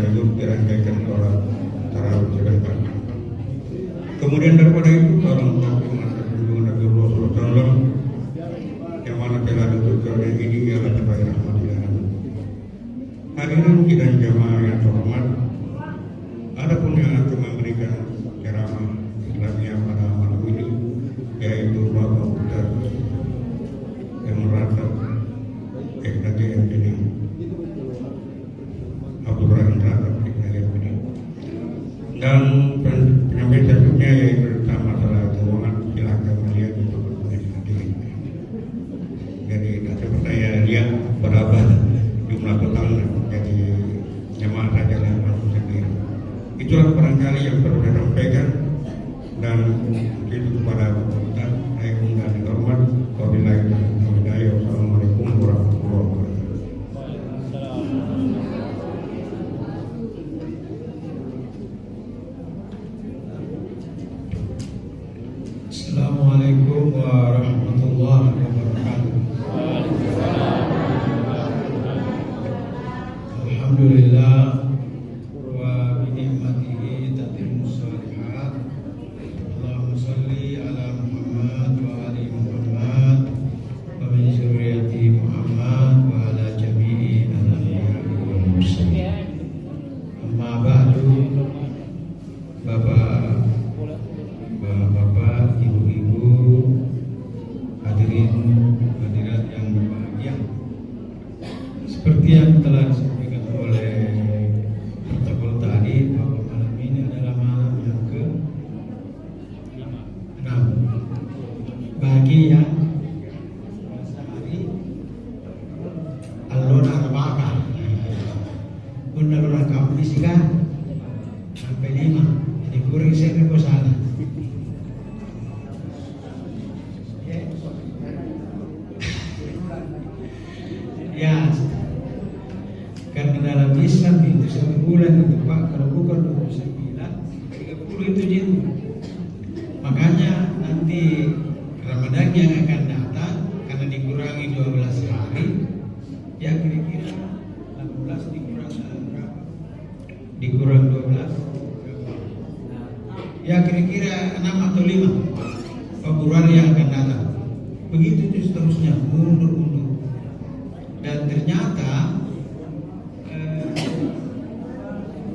sekaligus dirangkaikan sholat tarawih sebentar. Kemudian daripada itu orang masa kunjungan Nabi Rasulullah yang mana telah dituturkan ini ialah sebagai rahmat ilahi. Hadirin sidang jamaah yang terhormat, adapun yang akan memberikan ceramah Islamiyah pada malam ini yaitu Bapak Ustaz yang merasa SKGM ini Abdul Rahim Rahmat SKGM ini, dan penyampaian selanjutnya yaitu tentang masalah keuangan. Silakan melihat untuk hadirin. Jadi ada pertanyaan dia berapa jumlah total, jadi jemaah saja yang masuk sendiri. Itulah barangkali yang perlu saya sampaikan, dan itu kepada Ustaz saya undang dihormat. Wabillahi taufiq wal hidayah. Wassalamualaikum warahmatullahi wabarakatuh. Assalamualaikum warahmatullahi wabarakatuh. Alhamdulillah wa bi ni'matihi tatimmu shalihat. Allahumma shalli ala Muhammad wa ali Muhammad wa min dzurriyyati Muhammad wa ala jami'i anbiya'i wal mursalin. Amma ba'du. Bapak, ibu-ibu, hadirin hadirat yang berbahagia. Seperti yang telah disampaikan oleh protokol tadi, bahwa malam ini adalah malam yang ke-6 bagi yang sehari alona arbaka alona kamu disikan sampai 5, jadi kurang saya ke sana. Ya, karena dalam Islam itu 1 bulan itu Pak, kalau bukan 29, 30 itu jitu. Makanya nanti Ramadan yang akan datang, karena dikurangi 12 hari, ya kira-kira 16 dikurang berapa? Dikurang 12, ya kira-kira 6 atau 5 Februari yang akan datang. Begitu terus seterusnya, mundur. Dan ternyata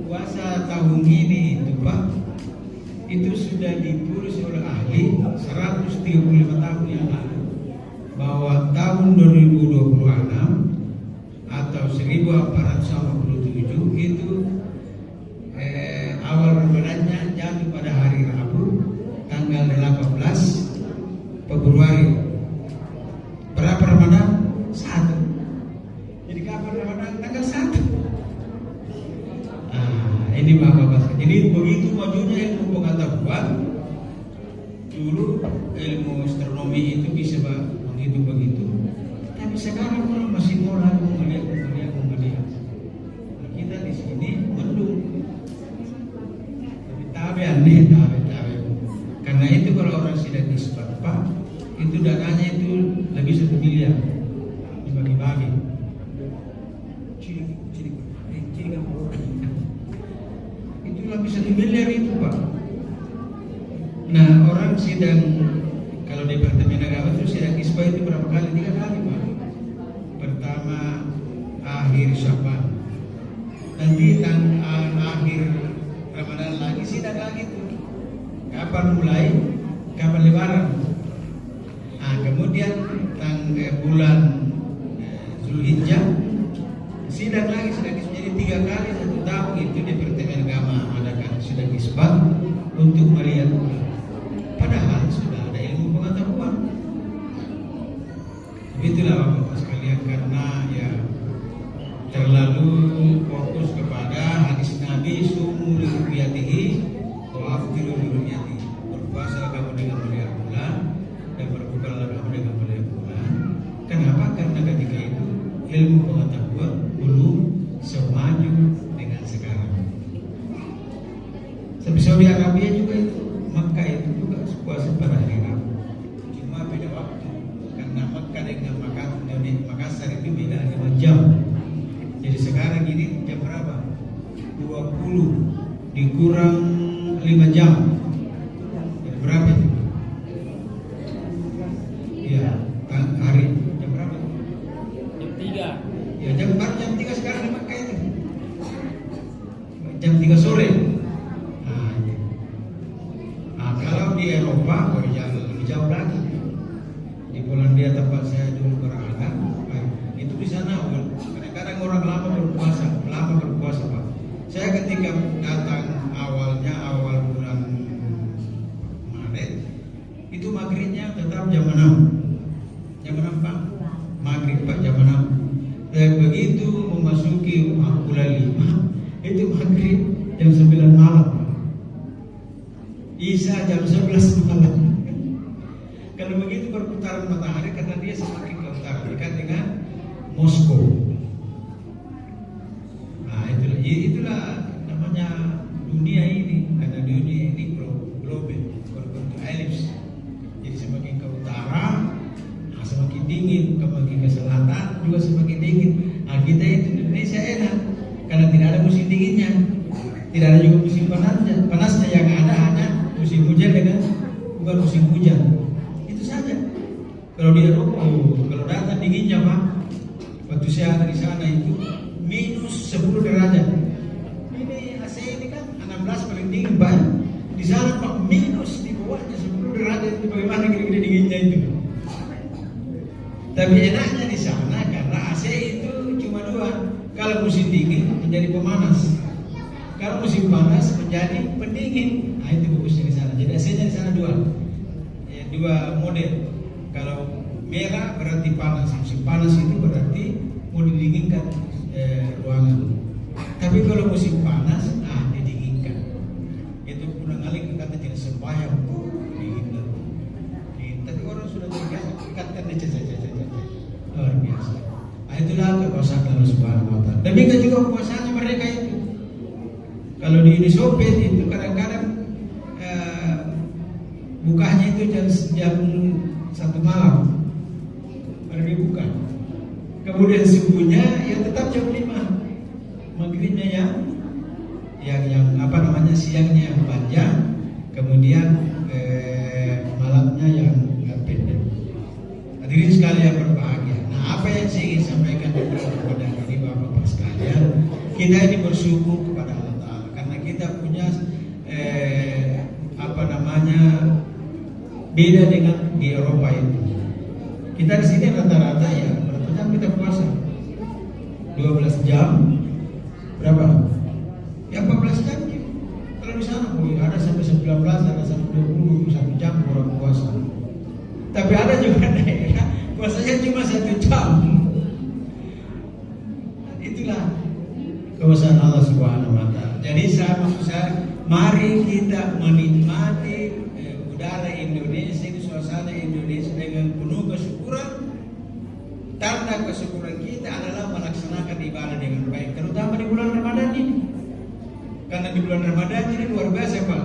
puasa tahun ini itu Pak, itu sudah ditulis oleh ahli 135 tahun yang lalu, bahwa tahun 2026 atau 1487 itu awal Ramadannya jatuh pada hari Rabu tanggal 18 Februari. Berapa Ramadan? 1. Jadi kapan Ramadan? Tanggal 1. Ini Bapak-Bapak. Jadi begitu majunya ilmu pengetahuan. Dulu ilmu astronomi itu bisa begitu begitu. Tapi sekarang orang masih mau lagi melihat. Nah, kita di sini mendung. Tapi tabe. Karena itu kalau orang sudah disebut Pak, itu dananya itu lebih 1 miliar dibagi-bagi. Itu lebih 1 miliar itu Pak. Nah, orang sidang, kalau Departemen Agama itu sidang isbah itu berapa kali? 3 kali Pak. Pertama akhir Syawal, nanti akhir Ramadan lagi sidang lagi itu. Kapan mulai? Kapan lebaran? Kemudian bulan Zulhijjah sidang lagi, jadi 3 kali 1 tahun itu Departemen Agama adakan sidang isbat untuk melihat bulan. Padahal sudah ada ilmu pengetahuan. Itulah Bapak sekalian, karena ya terlalu fokus kepada hadis Nabi sumu li ru'yatihi wa aftiru li ru'yatihi. Berpuasalah kamu dengan melihat bulan dan berbukalah kamu dengan melihat bulan. Kenapa? Karena ketika itu ilmu pengetahuan belum semaju dengan sekarang. Tapi Saudi Arabia juga itu, Makkah itu juga puasa pada hari Rabu. Cuma beda waktu, karena Makkah dengan Makassar itu beda 5 jam. Jadi sekarang ini jam berapa? 12 dikurang 5 jam. Jadi berapa itu? Iya, hari jam berapa? Jam 3. Ya jam 3 sekarang di Mekah itu. Jam 3 sore. Nah, iya. Nah, kalau di Eropa lebih jauh lagi. Di Polandia tempat saya dulu berada, itu di sana kadang-kadang orang lama berpuasa Pak. Saya ketika datang awal bulan Maret, itu maghribnya tetap jam 6 Pak, maghrib Pak jam 6. Dan begitu memasuki bulan 5, itu maghrib jam 9 malam, Isya jam 11 malam. Kalau begitu perputaran matahari karena dia semakin ke utara dekat dengan Moskow. Nah itulah namanya dunia ini, karena dunia ini global berbentuk elips. Jadi semakin ke utara, nah semakin dingin, semakin ke selatan juga semakin dingin. Nah kita itu Indonesia enak karena tidak ada musim dinginnya, tidak ada juga musim panasnya yang ada hanya musim hujan dengan bukan musim hujan. Itu saja. Kalau di Eropa, kalau datang dinginnya Pak, waktu saya ada di sana itu minus 10 derajat. Ini AC ini kan 16 paling dingin Pak. Di sana Pak minus di bawahnya 10 derajat, itu bagaimana kira-kira dinginnya itu? Tapi enaknya di sana karena AC itu cuma 2. Kalau musim dingin menjadi pemanas, kalau musim panas menjadi pendingin. Nah itu bagusnya di sana. Jadi AC-nya di sana 2 model. Kalau merah berarti panas, musim panas itu berarti mau didinginkan ruangan. Tapi kalau musim panas, didinginkan. Itu pun kali kata jenis sembahyang, dingin. Tapi orang sudah terbiasa ikatkan luar biasa. Nah, itulah kekuasaan Allah Subhanahu Wa Taala. Demikian juga kekuasaannya mereka itu. Kalau di Uni Soviet itu kadang-kadang bukanya itu jam 1 malam baru dibuka. Kemudian subuhnya ya tetap jam 5. Maghribnya yang apa namanya siangnya yang panjang, kemudian malamnya yang pendek. Hadirin sekalian berbahagia. Nah, apa yang saya ingin sampaikan kepada ini Bapak-bapak sekalian, kita ini bersyukur kepada Allah Taala karena kita punya beda dengan di Eropa itu. Kita di sini rata-rata ya berapa jam kita puasa? 12 jam. Berapa? Ya 14 jam. Kalau di sana ada sampai 19, ada sampai 20, 21 jam orang puasa. Tapi ada juga daerah puasanya cuma 1 jam. Itulah kekuasaan Allah Subhanahu Wa Taala. Jadi maksud saya, mari kita menikmati udara Indonesia, suasana Indonesia dengan penuh kesyukuran. Tanda kesyukuran kita adalah melaksanakan ibadah dengan baik, terutama di bulan Ramadan ini. Karena di bulan Ramadan ini luar biasa Pak.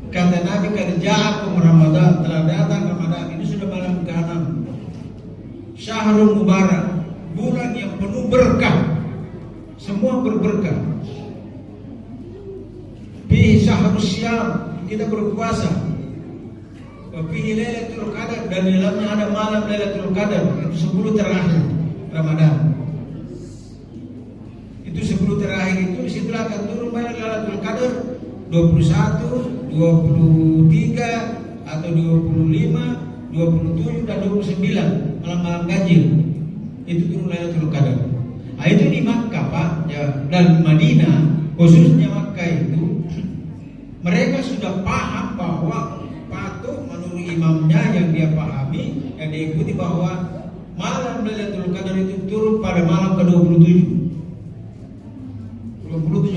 Kata Nabi, "Ja'akum Ramadan", telah datang Ramadan. Ini sudah malam ke-6. Syahrul Mubarak, bulan yang penuh berkah. Semua berberkah. Fi syahrus syam, kita berpuasa. Wa fihi lailatul qadar, dan di dalamnya ada malam Lailatul Qadar, itu 10 terakhir Ramadan. Itu 10 terakhir itu disitulah akan turun banyak Lailatul Qadar 21, 23 atau 25, 27 dan 29 malam-malam ganjil. Itu turun Lailatul Qadar. Nah, itu di Makkah Pak ya, dan Madinah, khususnya Makkah itu mereka sudah paham bahwa patuh menurut imamnya yang dia pahami, yang diikuti bahwa malam Lailatul Qadar itu turun pada malam ke-27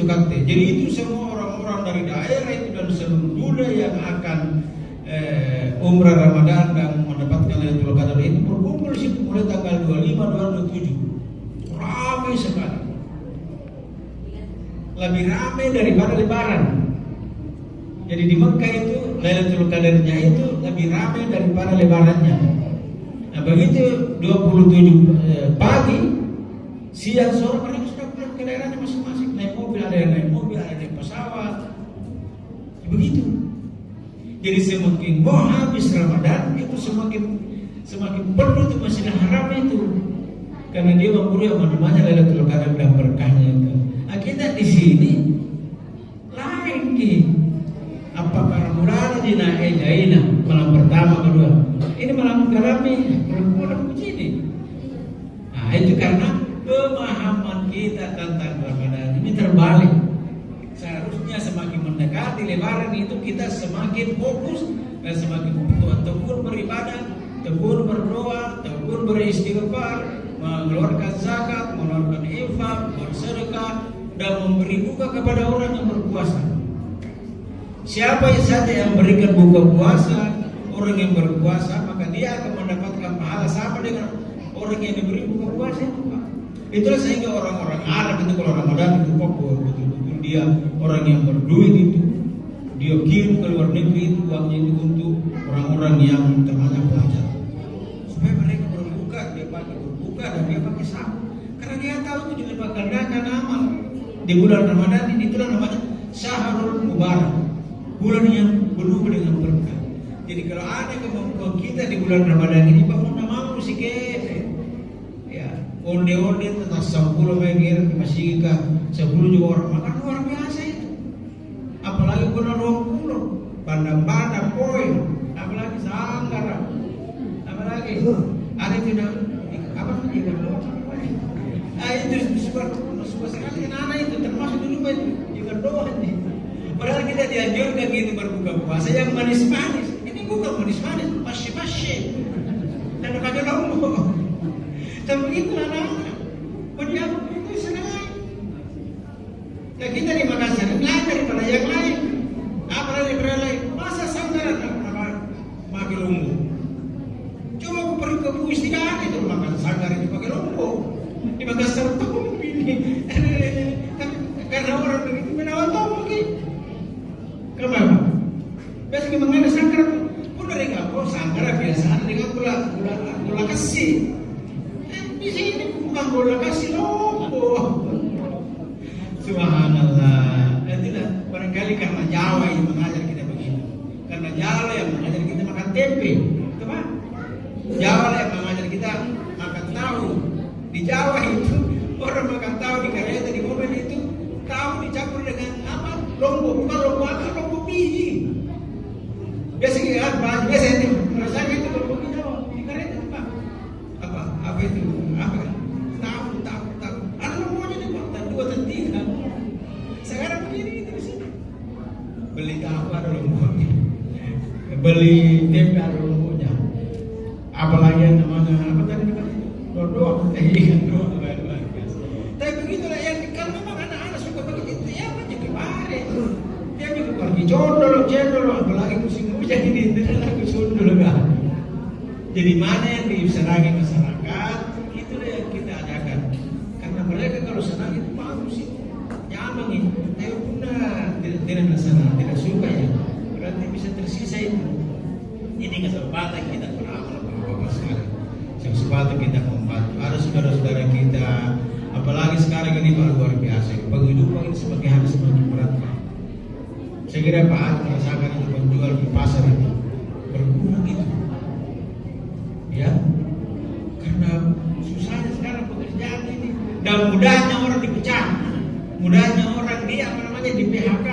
KT. Jadi itu semua orang-orang dari daerah itu dan seluruh dunia yang akan umrah Ramadan dan mendapatkan Lailatul Qadar itu berkumpul di situ mulai tanggal 25, 27. Ramai sekali. Lebih ramai daripada Lebaran. Jadi di Mekah itu Lailatul Qadarnya itu lebih ramai daripada Lebarannya. Nah begitu 27 pagi Siang sore mereka sudah pulang ke daerahnya masing-masing, naik mobil, ada yang naik mobil, ada yang naik pesawat. Begitu. Jadi semakin mau habis Ramadan itu semakin perlu itu Masjidil Haram itu, karena dia memburu yang namanya Lailatul Qadar dan berkahnya itu. Nah, kita di sini lain ki. Apakah Ramadan di Naejaina malam pertama kedua? Ini malam kami berpulang begini. Nah, itu karena pemahaman kita tentang Ramadan ini terbalik. Seharusnya semakin mendekati Lebaran itu kita semakin fokus dan semakin tekun beribadah, tekun berdoa, tekun beristighfar, mengeluarkan zakat, mengeluarkan infak, bersedekah, dan memberi buka kepada orang yang berpuasa. Siapa saja yang berikan buka puasa, orang yang berpuasa, maka dia akan mendapatkan pahala sama dengan orang yang diberi buka puasa itu, Pak. Itulah sehingga orang-orang Arab itu kalau Ramadan itu betul-betul dia orang yang berduit itu, dia kirim ke luar negeri itu uangnya itu untuk orang-orang yang terbanyak pelajar, supaya mereka berbuka, dia pakai berbuka dan dia pakai sapu, karena dia tahu itu juga bakal datang amal di bulan Ramadan ini. Itulah namanya Syahrul Mubarak, bulan yang penuh dengan berkah. Jadi kalau ada kemampuan kita di bulan Ramadan ini, bangun mau si kefe, ya onde-onde tentang 10 meter masih ke 10 juga orang makan luar biasa itu. Apalagi kena 20, pandang-pandang poin, apalagi sanggara, apalagi ada tidak apa juga. Ah itu suka sekali anak itu termasuk dulu juga doa ini. Padahal kita dianjurkan gitu berbuka puasa yang manis-manis. Ini bukan manis-manis, pasir-pasir. Dan pakai lombok. Dan begitu anak-anak. Pendiam itu senang. Dan kita di Makassar lain daripada yang lain. Apalagi daripada lain. Masa sanggara pakai lombok. Coba aku pergi ke Bugis 3 hari itu makan sanggara itu pakai lombok. Di Makassar tuh ini. Karena orang begitu menawan tombol gitu. Kenapa? Biasanya mengenai sangkar pun dari kapal sangkar biasa dengan gula kasih. Di sini bukan gula kasih lombok. Subhanallah. Itulah barangkali karena Jawa yang mengajar kita begini. Karena Jawa yang mengajar kita makan tempe, teman. Jawa yang mengajar kita makan tahu. Di Jawa itu orang makan tahu di kereta di mobil itu tahu dicampur dengan apa? Lombok, bukan lombok apa? Lombok biji. Biasanya itu rasanya itu lombok Jawa di kereta apa? Apa itu? Apa? Tahu. Ada lomboknya di Pak, dan 2 dan 3. Sekarang begini itu di sini. Beli tahu ada lomboknya. Beli tempe ada lomboknya. Apalagi yang namanya apa tadi namanya? Doa. Ikan doa. Tapi begitulah yang kalau memang anak-anak suka begitu ya apa jadi kemarin. Dia juga pergi cendol, apalagi musim hujan ini tidak lagi cendol kan. Jadi mana yang disenangi masyarakat itulah yang kita adakan. Karena mereka kalau senang itu bagus itu, nyaman itu. Tapi pun tidak senang, tidak suka ya. Berarti bisa tersisa itu. Ini kesempatan kita beramal apa sekali. Kesempatan kita membantu. Ada saudara-saudara kita. Apalagi sekarang ini luar biasa. Penghidupan ini semakin hari semakin berat. Saya kira Pak Ad merasakan itu penjual di pasar itu berkurang itu. Ya, karena susahnya sekarang pekerjaan ini dan mudahnya orang dipecat, mudahnya orang di PHK.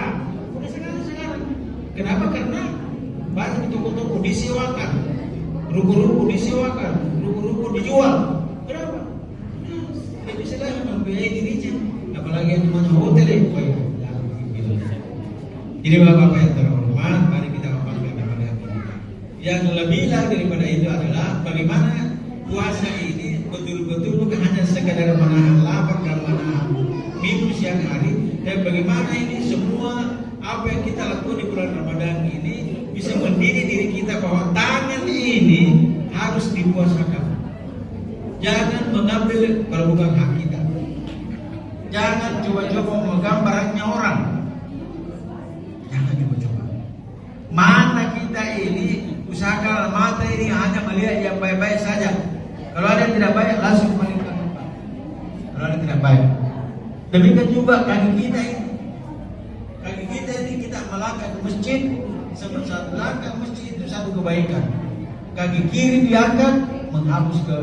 Mudah sekali sekarang. Kenapa? Karena banyak toko-toko disewakan, ruko-ruko disewakan, ruko-ruko dijual. Kenapa? Bisa lagi membiayai dirinya, apalagi yang namanya hotel itu. Jadi Bapak yang terhormat, mari kita membanggakan kepada kita. Yang lebih daripada itu adalah bagaimana puasa ini betul-betul bukan hanya sekadar menahan lapar dan menahan minum siang hari, dan bagaimana ini semua apa yang kita lakukan di bulan Ramadan ini bisa mendidik diri kita bahwa tangan ini harus dipuasakan. Jangan mengambil kalau bukan hak kita. Jangan coba-coba memegang barangnya orang. Jangan coba-coba. Mana kita ini usahakan mata ini hanya melihat yang baik-baik saja. Kalau ada yang tidak baik langsung malingkan. Kalau ada baik. Demikian juga kaki kita ini. Kaki kita ini kita melangkah ke masjid, sebab satu langkah ke masjid itu satu kebaikan. Kaki kiri diangkat menghapus ke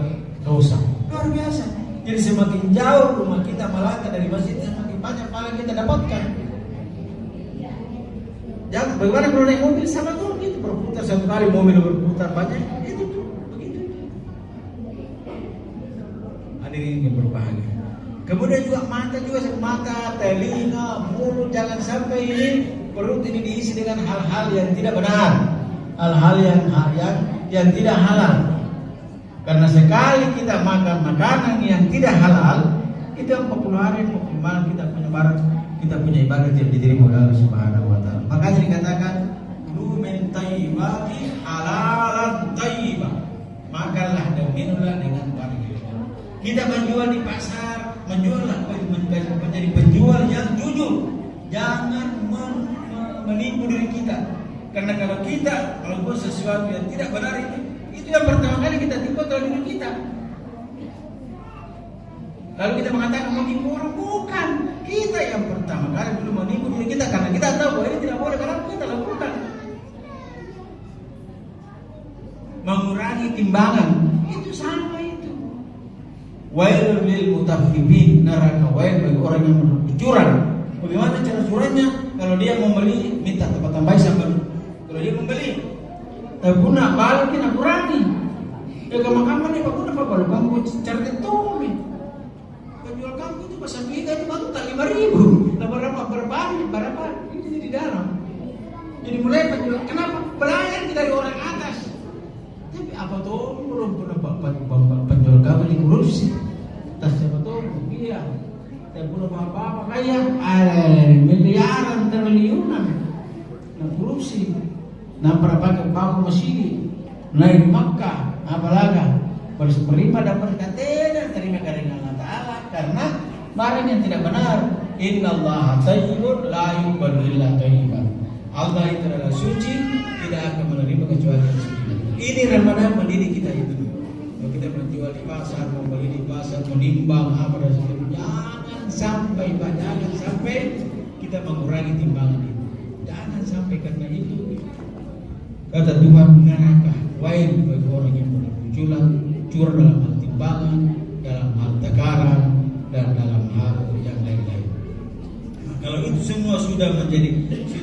dosa. Luar biasa. Jadi semakin jauh rumah kita melangkah dari masjid, semakin banyak pahala kita dapatkan. Jangan bagaimana kalau naik mobil sama tuh gitu, berputar satu kali mobil berputar banyak itu tuh begitu. Hadirin yang berbahagia. Kemudian juga mata, telinga, mulut, jangan sampai ini perut ini diisi dengan hal-hal yang tidak benar, hal-hal yang tidak halal. Karena sekali kita makan makanan yang tidak halal, itu 40 hari 40 malam kita punya ibadah yang diterima oleh Allah Subhanahu wa taala. Makanya dikatakan lu min thayyibati halalan thayyibah. Makanlah dan minumlah dengan barang. Kita menjual di pasar, menjadi penjual yang jujur. Jangan menipu diri kita. Karena kalau kita melakukan sesuatu yang tidak benar itu yang pertama kali kita tipu oleh diri kita. Lalu kita mengatakan menipu orang, bukan. Kita yang pertama kali dulu menipu diri kita karena kita tahu bahwa ini tidak boleh, karena kita lakukan. Mengurangi timbangan itu sama itu. Wailul lil mutaffifin, neraka wail bagi orang yang curang. Bagaimana cara curangnya? Kalau dia membeli minta tempat tambah sampai. Kalau dia membeli guna balik kena kurangi. Ya kamu ni paguna pa baru kamu cari tumi. Penjual kamu itu pasal kita itu baru tak 5.000. Berapa? Ini di dalam. Jadi mulai penjual. Kenapa? Belajar kita dari orang atas. Tapi apa tuh belum pernah penjual kamu di korupsi. Tas siapa tuh? Iya. Dan belum apa-apa kaya. Miliaran triliunan. Nah korupsi. Nah berapa bau masih naik Makkah apalagi berseperlima dapat katanya terima dari Allah Taala karena barang yang tidak benar. Innallaha thayyibun la yuqbalu illa thayyiban. Allah itu adalah suci, tidak akan menerima kecuali yang suci. Ini Ramadan mendidik kita itu. Kalau kita menjual di pasar, membeli di pasar, menimbang apa dan sebagainya, jangan sampai kita mengurangi timbangan itu. Jangan sampai karena itu. Kata Tuhan, neraka wail bagi orang yang bermunculan curang dalam hal timbangan, dalam hal takaran, dan dalam hal yang lain-lain. Nah, kalau itu semua sudah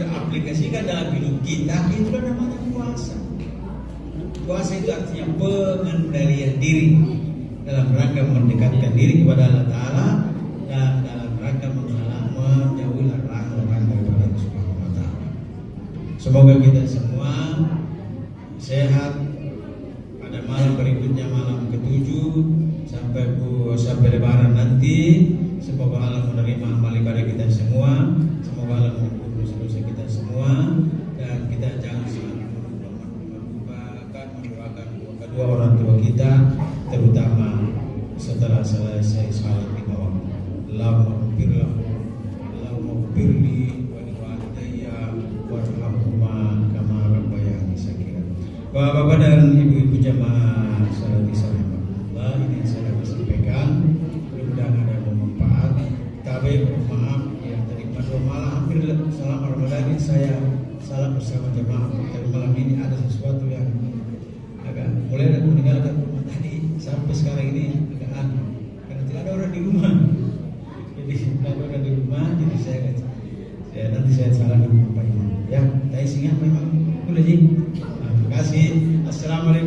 aplikasikan dalam hidup kita, itu namanya puasa. Puasa itu artinya pengendalian diri dalam rangka mendekatkan diri kepada Allah Taala dan dalam rangka menjauhi larangan daripada Allah Subhanahu wa taala. Semoga kita semua sehat pada malam berikutnya, malam ke-7 sampai lebaran nanti. Semoga Allah menerima amal ibadah kita semua, semoga Allah mengampuni dosa-dosa kita semua, dan kita jangan selalu mendoakan kedua orang tua kita, terutama setelah selesai salat 5 waktu. Allahumma ighfirli wa liwalidayya warhamhuma kama rabbayani shaghira. Bapak-bapak dan ibu-ibu jamaah salat isya Allah, ini yang saya dapat sampaikan. Mudah-mudahan ada bermanfaat. Tapi maaf ya, tadi pada malam hampir salam Ramadan ini saya salam bersama jamaah. Tapi malam ini ada sesuatu yang agak mulai meninggalkan rumah tadi sampai sekarang ini agak aneh karena tidak ada orang di rumah. Jadi tidak ada orang di rumah, jadi nanti saya salam dengan Bapak Imam. Ya, saya singgah Pak Imam. Boleh ji. Terima kasih. Assalamualaikum.